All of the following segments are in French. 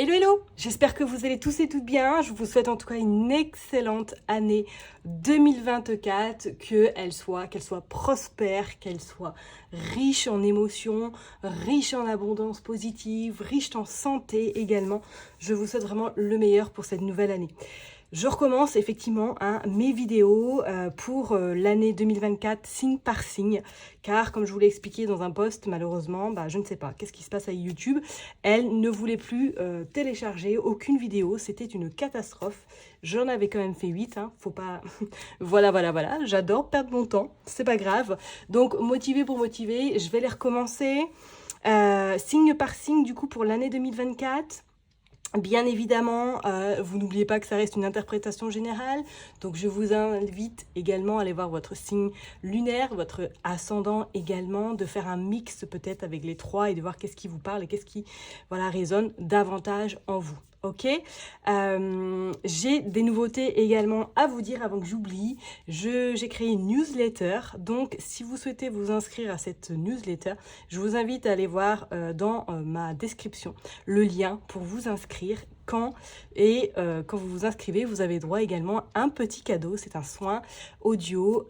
Hello, hello! J'espère que vous allez tous et toutes bien. Je vous souhaite en tout cas une excellente année 2024, qu'elle soit prospère, qu'elle soit riche en émotions, riche en abondance positive, riche en santé également. Je vous souhaite vraiment le meilleur pour cette nouvelle année. Je recommence effectivement mes vidéos pour l'année 2024 signe par signe, car comme je vous l'ai expliqué dans un post, malheureusement, je ne sais pas, qu'est-ce qui se passe avec YouTube? Elle ne voulait plus télécharger aucune vidéo, c'était une catastrophe. J'en avais quand même fait 8, faut pas... voilà, j'adore perdre mon temps, c'est pas grave. Donc motivé pour motiver, je vais les recommencer, signe par signe du coup pour l'année 2024. Bien évidemment, vous n'oubliez pas que ça reste une interprétation générale, donc je vous invite également à aller voir votre signe lunaire, votre ascendant également, de faire un mix peut-être avec les trois et de voir qu'est-ce qui vous parle et qu'est-ce qui résonne davantage en vous. Ok, j'ai des nouveautés également à vous dire avant que j'oublie. J'ai créé une newsletter, donc si vous souhaitez vous inscrire à cette newsletter, je vous invite à aller voir dans ma description le lien pour vous inscrire. Quand vous vous inscrivez, vous avez droit également à un petit cadeau. C'est un soin audio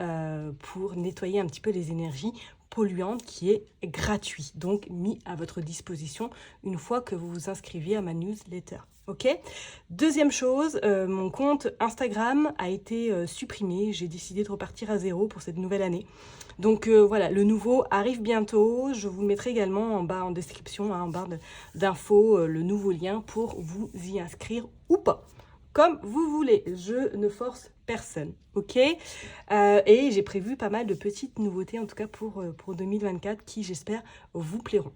pour nettoyer un petit peu les énergies polluantes qui est gratuit, donc mis à votre disposition une fois que vous vous inscrivez à ma newsletter. Ok. Deuxième chose, mon compte Instagram a été supprimé. J'ai décidé de repartir à zéro pour cette nouvelle année. Donc voilà, le nouveau arrive bientôt. Je vous le mettrai également en bas en description, en barre d'infos, le nouveau lien pour vous y inscrire ou pas. Comme vous voulez, je ne force personne, ok. Et j'ai prévu pas mal de petites nouveautés, en tout cas pour 2024, qui j'espère vous plairont.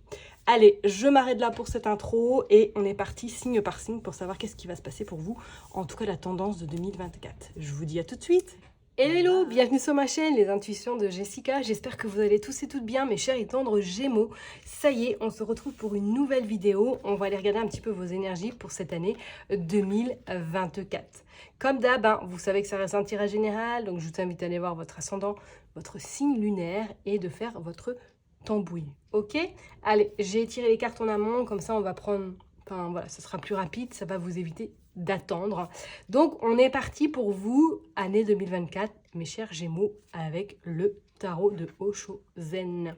Allez, je m'arrête là pour cette intro et on est parti signe par signe pour savoir qu'est-ce qui va se passer pour vous, en tout cas la tendance de 2024. Je vous dis à tout de suite. Hello, bienvenue sur ma chaîne, les intuitions de Jessica. J'espère que vous allez tous et toutes bien, mes chers et tendres Gémeaux. Ça y est, on se retrouve pour une nouvelle vidéo. On va aller regarder un petit peu vos énergies pour cette année 2024. Comme d'hab, vous savez que ça reste un tirage général, donc je vous invite à aller voir votre ascendant, votre signe lunaire et de faire votre tambouille. Ok? Allez, j'ai tiré les cartes en amont, comme ça on va prendre... Enfin voilà, ce sera plus rapide, ça va vous éviter d'attendre. Donc on est parti pour vous, année 2024, mes chers Gémeaux, avec le tarot de Osho Zen.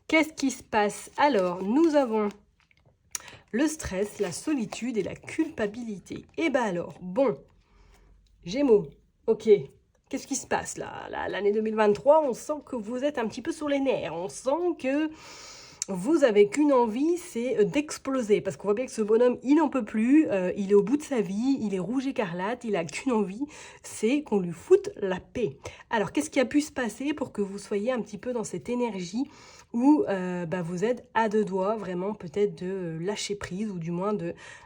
Qu'est-ce qui se passe? Alors, nous avons le stress, la solitude et la culpabilité. Et alors, bon, Gémeaux, ok, qu'est-ce qui se passe là? L'année 2023, on sent que vous êtes un petit peu sur les nerfs, on sent que... vous avez qu'une envie, c'est d'exploser. Parce qu'on voit bien que ce bonhomme, il n'en peut plus, il est au bout de sa vie, il est rouge écarlate, il a qu'une envie, c'est qu'on lui foute la paix. Alors, qu'est-ce qui a pu se passer pour que vous soyez un petit peu dans cette énergie où vous êtes à deux doigts, vraiment, peut-être de lâcher prise ou du moins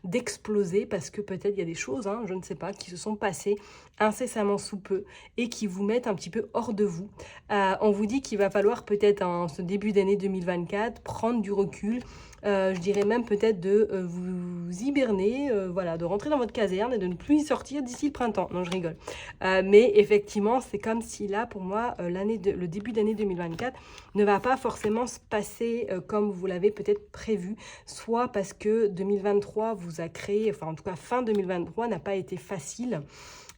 d'exploser parce que peut-être il y a des choses, je ne sais pas, qui se sont passées incessamment sous peu et qui vous mettent un petit peu hors de vous. On vous dit qu'il va falloir peut-être en ce début d'année 2024 prendre du recul, je dirais même peut-être de vous hiberner, de rentrer dans votre caserne et de ne plus y sortir d'ici le printemps. Non, je rigole. Mais effectivement, c'est comme si là, pour moi, le début d'année 2024 ne va pas forcément se passer comme vous l'avez peut-être prévu, soit parce que 2023 vous a créé, enfin en tout cas fin 2023 n'a pas été facile.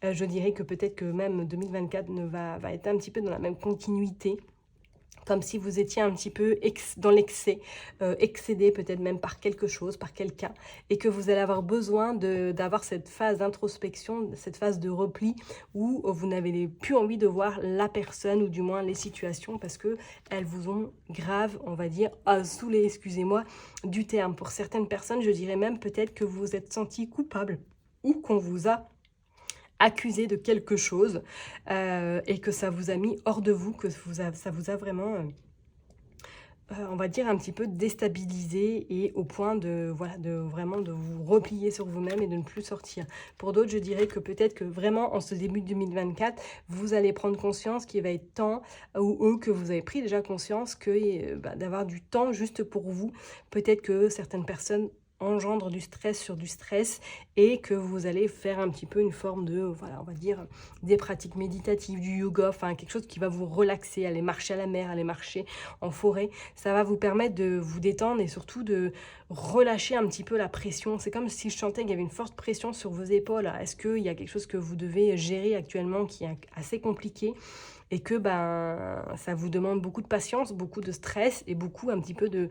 Je dirais que peut-être que même 2024 va être un petit peu dans la même continuité, comme si vous étiez un petit peu dans l'excès, excédé peut-être même par quelque chose, par quelqu'un, et que vous allez avoir besoin d'avoir cette phase d'introspection, cette phase de repli, où vous n'avez plus envie de voir la personne, ou du moins les situations, parce qu'elles vous ont grave, on va dire, saoulé, excusez-moi du terme. Pour certaines personnes, je dirais même peut-être que vous vous êtes senti coupable, ou qu'on vous a accusé de quelque chose et que ça vous a mis hors de vous, que ça vous a vraiment, on va dire, un petit peu déstabilisé et au point de vraiment de vous replier sur vous-même et de ne plus sortir. Pour d'autres, je dirais que peut-être que vraiment en ce début de 2024, vous allez prendre conscience qu'il va être temps, ou que vous avez pris déjà conscience que d'avoir du temps juste pour vous. Peut-être que certaines personnes engendre du stress sur du stress et que vous allez faire un petit peu une forme de, voilà, on va dire, des pratiques méditatives, du yoga, enfin quelque chose qui va vous relaxer, aller marcher à la mer, aller marcher en forêt. Ça va vous permettre de vous détendre et surtout de relâcher un petit peu la pression. C'est comme si je sentais qu'il y avait une forte pression sur vos épaules. Est-ce qu'il y a quelque chose que vous devez gérer actuellement qui est assez compliqué et que ben, ça vous demande beaucoup de patience, beaucoup de stress et beaucoup un petit peu de...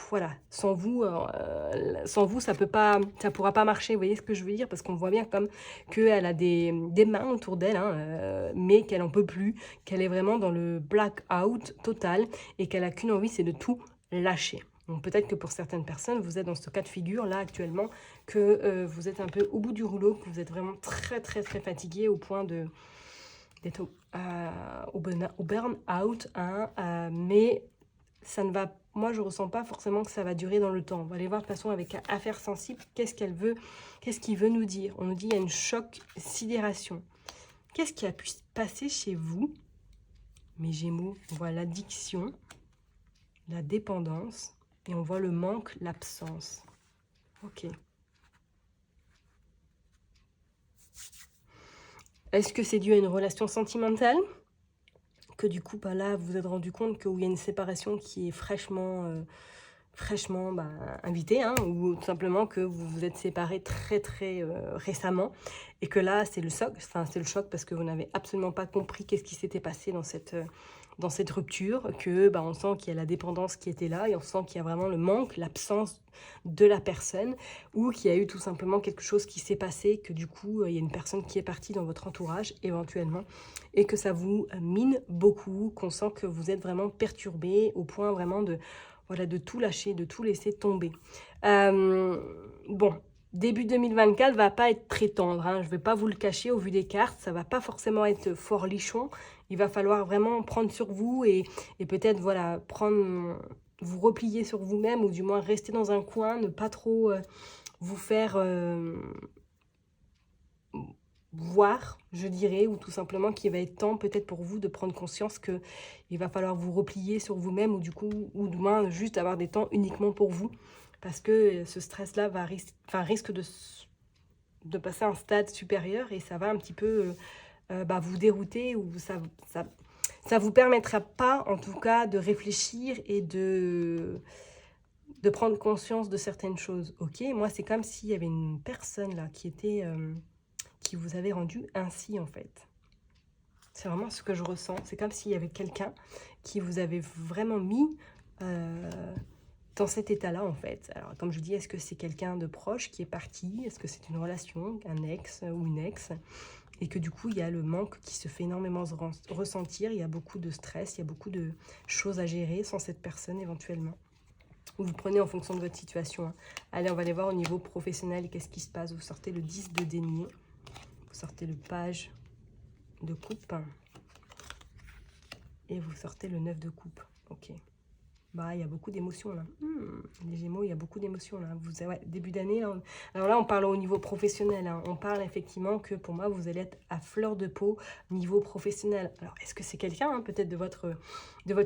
Voilà, sans vous, ça pourra pas marcher. Vous voyez ce que je veux dire? Parce qu'on voit bien comme qu'elle a des mains autour d'elle, hein, mais qu'elle en peut plus, qu'elle est vraiment dans le blackout total et qu'elle a qu'une envie, c'est de tout lâcher. Donc peut-être que pour certaines personnes, vous êtes dans ce cas de figure là actuellement, que vous êtes un peu au bout du rouleau, que vous êtes vraiment très très très fatigué au point d'être au burn-out, hein, mais ça ne va, moi je ressens pas forcément que ça va durer dans le temps. On va aller voir de toute façon avec Affaires sensibles, qu'est-ce qu'elle veut, qu'est-ce qu'il veut nous dire. On nous dit il y a une choc sidération. Qu'est-ce qui a pu se passer chez vous, mes Gémeaux? On voit l'addiction, la dépendance, et on voit le manque, l'absence. Ok. Est-ce que c'est dû à une relation sentimentale? Que du coup, bah là, vous vous êtes rendu compte qu'il y a une séparation qui est fraîchement invitée, hein, ou tout simplement que vous vous êtes séparés très très récemment, et que là, c'est le choc, enfin c'est le choc parce que vous n'avez absolument pas compris qu'est-ce qui s'était passé dans cette rupture, que bah, on sent qu'il y a la dépendance qui était là, et on sent qu'il y a vraiment le manque, l'absence de la personne, ou qu'il y a eu tout simplement quelque chose qui s'est passé, que du coup, il y a une personne qui est partie dans votre entourage, éventuellement, et que ça vous mine beaucoup, qu'on sent que vous êtes vraiment perturbé, au point vraiment de, voilà, de tout lâcher, de tout laisser tomber. Bon, début 2024 va pas être très tendre, hein, je ne vais pas vous le cacher au vu des cartes, ça va pas forcément être fort lichon. Il va falloir vraiment prendre sur vous et peut-être voilà, vous replier sur vous-même, ou du moins rester dans un coin, ne pas trop vous faire voir, je dirais, ou tout simplement qu'il va être temps peut-être pour vous de prendre conscience que il va falloir vous replier sur vous-même, ou du coup, ou du moins juste avoir des temps uniquement pour vous, parce que ce stress-là risque de passer à un stade supérieur et ça va un petit peu vous dérouter, ou ça vous permettra pas, en tout cas, de réfléchir et de prendre conscience de certaines choses. Ok, moi, c'est comme s'il y avait une personne là qui vous avait rendu ainsi, en fait. C'est vraiment ce que je ressens. C'est comme s'il y avait quelqu'un qui vous avait vraiment mis dans cet état-là, en fait. Alors, comme je dis, est-ce que c'est quelqu'un de proche qui est parti? Est-ce que c'est une relation, un ex ou une ex? Et que du coup, il y a le manque qui se fait énormément ressentir. Il y a beaucoup de stress, il y a beaucoup de choses à gérer sans cette personne, éventuellement. Vous prenez en fonction de votre situation, hein. Allez, on va aller voir au niveau professionnel, qu'est-ce qui se passe. Vous sortez le 10 de denier. Vous sortez le page de coupe. Et vous sortez le 9 de coupe. Ok. Bah, il y a beaucoup d'émotions là. Les Gémeaux, il y a beaucoup d'émotions là. Ouais, début d'année, là, alors là, on parle au niveau professionnel, hein. On parle effectivement que pour moi, vous allez être à fleur de peau niveau professionnel. Alors, est-ce que c'est quelqu'un, hein, peut-être de votre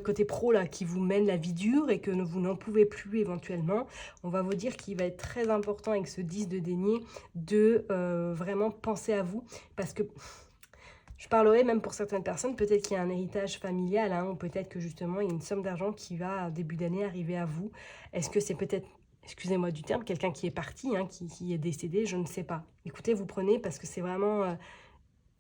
côté pro là, qui vous mène la vie dure et que vous n'en pouvez plus éventuellement? On va vous dire qu'il va être très important avec ce 10 de denier de vraiment penser à vous, parce que je parlerai même pour certaines personnes, peut-être qu'il y a un héritage familial, hein, ou peut-être que justement il y a une somme d'argent qui va, début d'année, arriver à vous. Est-ce que c'est peut-être, excusez-moi du terme, quelqu'un qui est parti, hein, qui est décédé? Je ne sais pas. Écoutez, vous prenez parce que c'est vraiment...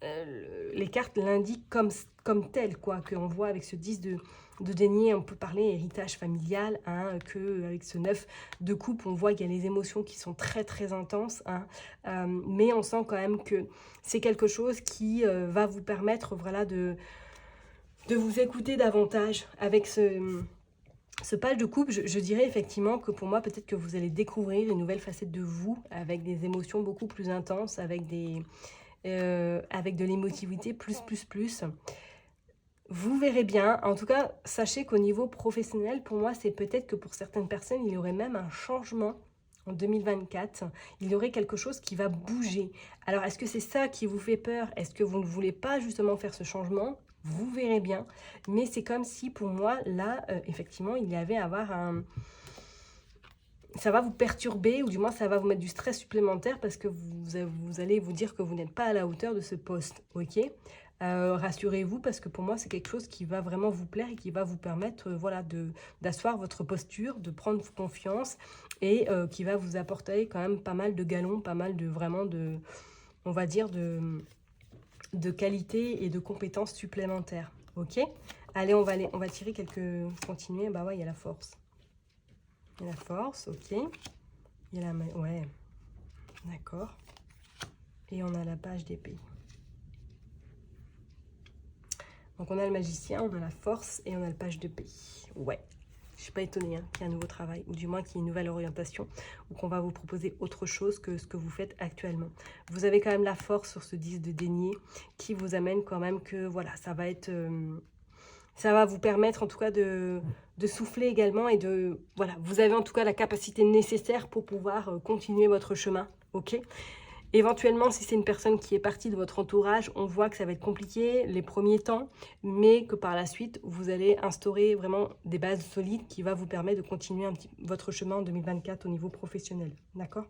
les cartes l'indiquent comme tel, quoi, qu'on voit avec ce 10 de denier, on peut parler héritage familial, hein, qu'avec ce 9 de coupe, on voit qu'il y a les émotions qui sont très très intenses, hein, mais on sent quand même que c'est quelque chose qui va vous permettre, voilà, de vous écouter davantage. Avec ce page de coupe, je dirais effectivement que pour moi, peut-être que vous allez découvrir une nouvelle facette de vous, avec des émotions beaucoup plus intenses, avec de l'émotivité plus. Vous verrez bien. En tout cas, sachez qu'au niveau professionnel, pour moi, c'est peut-être que pour certaines personnes, il y aurait même un changement en 2024. Il y aurait quelque chose qui va bouger. Alors, est-ce que c'est ça qui vous fait peur? Est-ce que vous ne voulez pas justement faire ce changement? Vous verrez bien. Mais c'est comme si, pour moi, là, effectivement, il y avait à avoir ça va vous perturber, ou du moins ça va vous mettre du stress supplémentaire parce que vous allez vous dire que vous n'êtes pas à la hauteur de ce poste, ok? Rassurez-vous, parce que pour moi, c'est quelque chose qui va vraiment vous plaire et qui va vous permettre voilà, d'asseoir votre posture, de prendre confiance et qui va vous apporter quand même pas mal de galons, pas mal de vraiment de, on va dire, de qualité et de compétences supplémentaires, ok? Allez, on va tirer quelques... Continuer, bah ouais, il y a la force. Il y a la force, ok. Il y a la... Ouais, d'accord. Et on a la page d'épée. Donc on a le magicien, on a la force et on a le page d'épée. Ouais, je suis pas étonnée hein, qu'il y ait un nouveau travail, ou du moins qu'il y ait une nouvelle orientation, ou qu'on va vous proposer autre chose que ce que vous faites actuellement. Vous avez quand même la force sur ce 10 de denier qui vous amène quand même que voilà, ça va être... ça va vous permettre en tout cas de souffler également et de... Voilà, vous avez en tout cas la capacité nécessaire pour pouvoir continuer votre chemin, ok? Éventuellement, si c'est une personne qui est partie de votre entourage, on voit que ça va être compliqué les premiers temps, mais que par la suite, vous allez instaurer vraiment des bases solides qui va vous permettre de continuer votre chemin en 2024 au niveau professionnel, d'accord?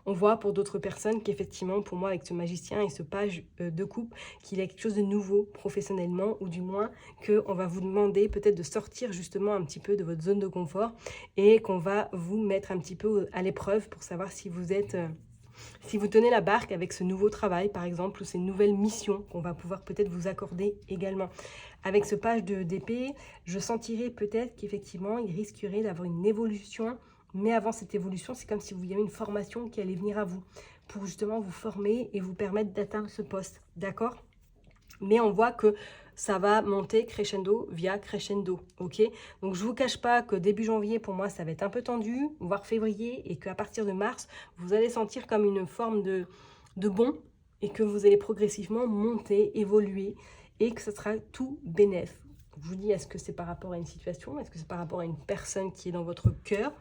On voit pour d'autres personnes qu'effectivement, pour moi, avec ce magicien et ce page de coupe, qu'il y a quelque chose de nouveau professionnellement, ou du moins qu'on va vous demander peut-être de sortir justement un petit peu de votre zone de confort et qu'on va vous mettre un petit peu à l'épreuve pour savoir si vous êtes... si vous tenez la barque avec ce nouveau travail, par exemple, ou ces nouvelles missions qu'on va pouvoir peut-être vous accorder également. Avec ce page d'épée, je sentirais peut-être qu'effectivement, il risquerait d'avoir une évolution. Mais avant cette évolution, c'est comme si vous y avait une formation qui allait venir à vous pour justement vous former et vous permettre d'atteindre ce poste. D'accord ? Mais on voit que ça va monter crescendo via crescendo, ok? Donc, je ne vous cache pas que début janvier, pour moi, ça va être un peu tendu, voire février, et qu'à partir de mars, vous allez sentir comme une forme de bond, et que vous allez progressivement monter, évoluer, et que ce sera tout bénef. Je vous dis, est-ce que c'est par rapport à une situation? Est-ce que c'est par rapport à une personne qui est dans votre cœur?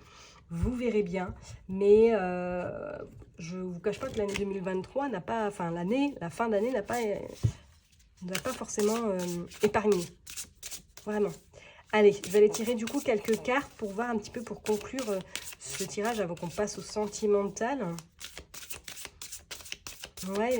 Vous verrez bien, mais je ne vous cache pas que l'année 2023 n'a pas, enfin la fin d'année n'a pas forcément épargné, vraiment. Allez, je vais aller tirer du coup quelques cartes pour voir un petit peu, pour conclure ce tirage avant qu'on passe au sentimental. Ouais.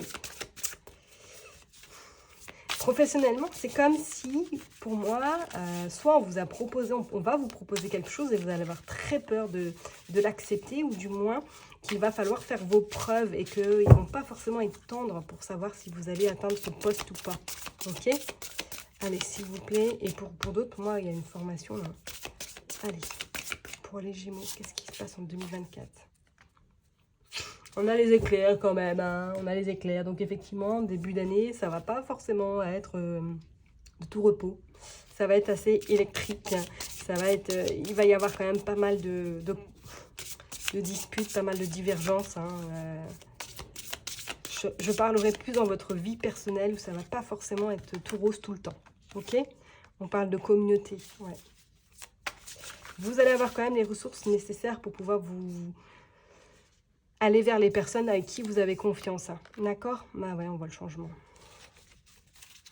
Professionnellement, c'est comme si, pour moi, soit on vous a proposé, on va vous proposer quelque chose et vous allez avoir très peur de l'accepter, ou du moins qu'il va falloir faire vos preuves et qu'ils ne vont pas forcément être tendres pour savoir si vous allez atteindre ce poste ou pas. Ok? Allez, s'il vous plaît. Et pour d'autres, pour moi, il y a une formation là. Allez, pour les Gémeaux, qu'est-ce qui se passe en 2024? On a les éclairs quand même, hein, on a les éclairs. Donc effectivement, début d'année, ça va pas forcément être de tout repos. Ça va être assez électrique. Ça va être, il va y avoir quand même pas mal de disputes, pas mal de divergences. Hein, je parlerai plus dans votre vie personnelle où ça va pas forcément être tout rose tout le temps. Ok? On parle de communauté. Ouais. Vous allez avoir quand même les ressources nécessaires pour pouvoir vous... aller vers les personnes avec qui vous avez confiance. Hein. D'accord? Bah ouais, on voit le changement.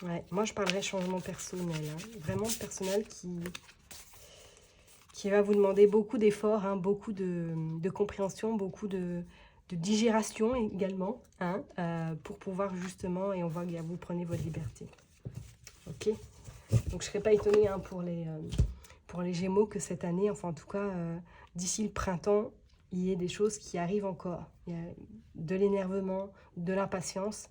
Ouais, moi je parlerai changement personnel. Hein. Vraiment personnel qui va vous demander beaucoup d'efforts, hein, beaucoup de compréhension, beaucoup de digération également. Hein, pour pouvoir justement, et on voit que vous prenez votre liberté. Ok? Donc je ne serais pas étonnée hein, pour les Gémeaux que cette année, enfin en tout cas d'ici le printemps, il y ait des choses qui arrivent encore. Il y a de l'énervement, de l'impatience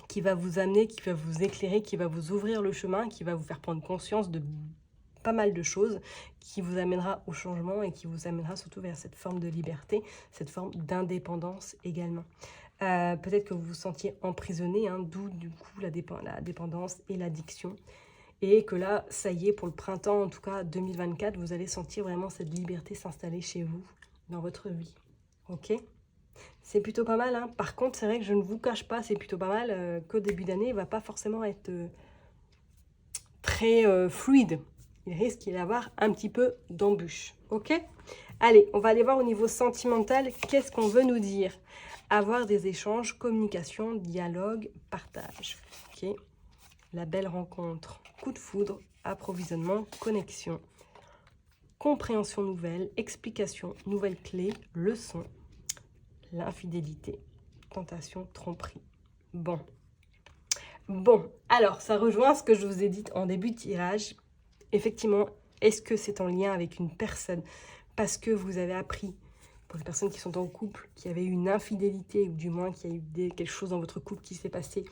qui va vous amener, qui va vous éclairer, qui va vous ouvrir le chemin, qui va vous faire prendre conscience de pas mal de choses, qui vous amènera au changement et qui vous amènera surtout vers cette forme de liberté, cette forme d'indépendance également. Peut-être que vous vous sentiez emprisonné, hein, d'où du coup la dépendance et l'addiction. Et que là, ça y est, pour le printemps, en tout cas 2024, vous allez sentir vraiment cette liberté s'installer chez vous, dans votre vie. Ok? C'est plutôt pas mal. Hein. Par contre, c'est vrai que je ne vous cache pas, c'est plutôt pas mal qu'au début d'année, il ne va pas forcément être très fluide. Il risque d'y avoir un petit peu d'embûches. Ok? Allez, on va aller voir au niveau sentimental, qu'est-ce qu'on veut nous dire? Avoir des échanges, communication, dialogue, partage. Ok? La belle rencontre. Coup de foudre, approvisionnement, connexion, compréhension nouvelle, explication, nouvelle clé, leçon, l'infidélité, tentation, tromperie. Bon, alors ça rejoint ce que je vous ai dit en début de tirage. Effectivement, est-ce que c'est en lien avec une personne parce que vous avez appris, pour les personnes qui sont en couple, qu'il y avait eu une infidélité, ou du moins qu'il y a eu quelque chose dans votre couple qui s'est passé,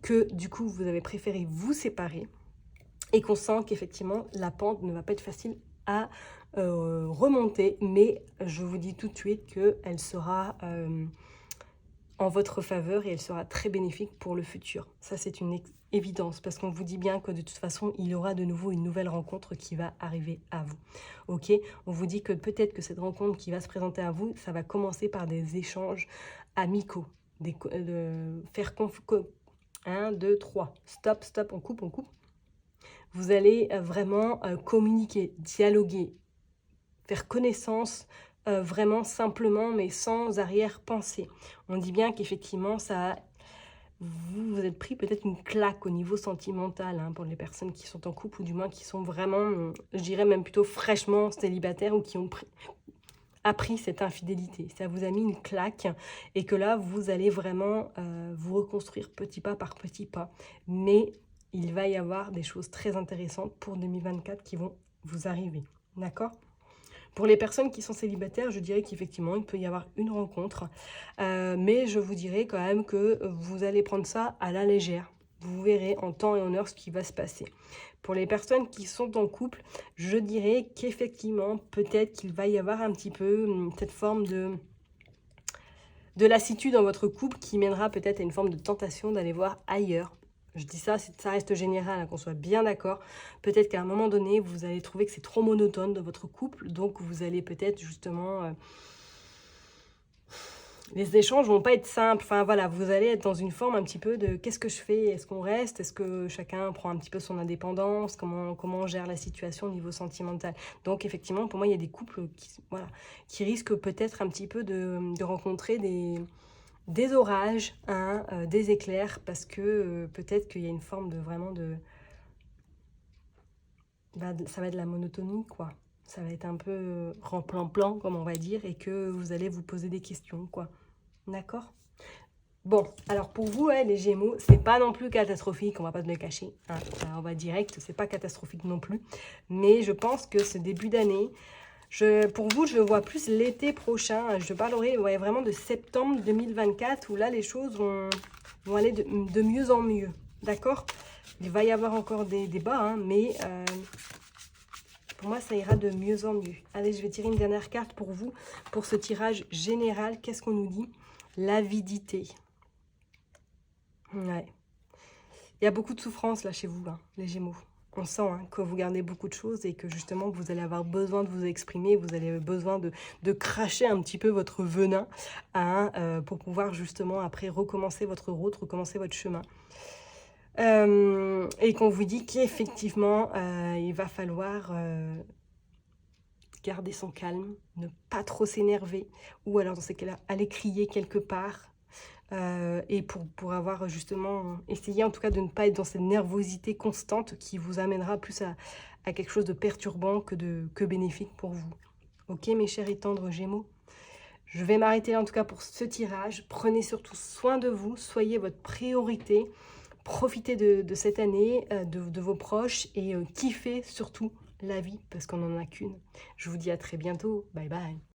que du coup vous avez préféré vous séparer, et qu'on sent qu'effectivement la pente ne va pas être facile à remonter, mais je vous dis tout de suite qu'elle sera en votre faveur et elle sera très bénéfique pour le futur. Ça, c'est une évidence, parce qu'on vous dit bien que de toute façon, il y aura de nouveau une nouvelle rencontre qui va arriver à vous. Ok, on vous dit que peut-être que cette rencontre qui va se présenter à vous, ça va commencer par des échanges amicaux, faire 1, 2, 3, stop, on coupe. Vous allez vraiment communiquer, dialoguer, faire connaissance vraiment simplement, mais sans arrière-pensée. On dit bien qu'effectivement, vous êtes pris peut-être une claque au niveau sentimental hein, pour les personnes qui sont en couple, ou du moins qui sont vraiment, je dirais même plutôt fraîchement célibataires, ou qui ont appris cette infidélité. Ça vous a mis une claque, et que là, vous allez vraiment vous reconstruire petit pas par petit pas. Mais il va y avoir des choses très intéressantes pour 2024 qui vont vous arriver. D'accord ? Pour les personnes qui sont célibataires, je dirais qu'effectivement, il peut y avoir une rencontre. Mais je vous dirais quand même que vous allez prendre ça à la légère. Vous verrez en temps et en heure ce qui va se passer. Pour les personnes qui sont en couple, je dirais qu'effectivement, peut-être qu'il va y avoir un petit peu cette forme de lassitude dans votre couple qui mènera peut-être à une forme de tentation d'aller voir ailleurs. Je dis ça, ça reste général, hein, qu'on soit bien d'accord. Peut-être qu'à un moment donné, vous allez trouver que c'est trop monotone dans votre couple. Donc, vous allez peut-être justement... les échanges vont pas être simples. Enfin, voilà, vous allez être dans une forme un petit peu de qu'est-ce que je fais? Est-ce qu'on reste? Est-ce que chacun prend un petit peu son indépendance? Comment on gère la situation au niveau sentimental? Donc, effectivement, pour moi, il y a des couples qui risquent peut-être un petit peu de rencontrer des orages, hein, des éclairs, parce que peut-être qu'il y a une forme de ça va être de la monotonie, quoi. Ça va être un peu plan-plan, comme on va dire, et que vous allez vous poser des questions, quoi. D'accord ? Bon, alors pour vous, les Gémeaux, c'est pas non plus catastrophique, on va pas se le cacher. Hein, on va direct, c'est pas catastrophique non plus. Mais je pense que ce début d'année, pour vous, je vois plus l'été prochain. Je parlerai vraiment de septembre 2024, où là, les choses vont aller de mieux en mieux. D'accord ? Il va y avoir encore des débats, hein, mais pour moi, ça ira de mieux en mieux. Allez, je vais tirer une dernière carte pour vous, pour ce tirage général. Qu'est-ce qu'on nous dit ? L'avidité. Ouais. Il y a beaucoup de souffrance là chez vous, hein, les Gémeaux. On sent hein, que vous gardez beaucoup de choses et que justement vous allez avoir besoin de vous exprimer, vous allez avoir besoin de cracher un petit peu votre venin hein, pour pouvoir justement après recommencer votre route, recommencer votre chemin. Et qu'on vous dit qu'effectivement il va falloir garder son calme, ne pas trop s'énerver, ou alors dans ces cas-là, aller crier quelque part. Et pour avoir justement essayé en tout cas de ne pas être dans cette nervosité constante qui vous amènera plus à quelque chose de perturbant que bénéfique pour vous. Ok mes chers et tendres Gémeaux, je vais m'arrêter en tout cas pour ce tirage. Prenez surtout soin de vous, soyez votre priorité, profitez de cette année, de vos proches et kiffez surtout la vie parce qu'on n'en a qu'une. Je vous dis à très bientôt, bye bye.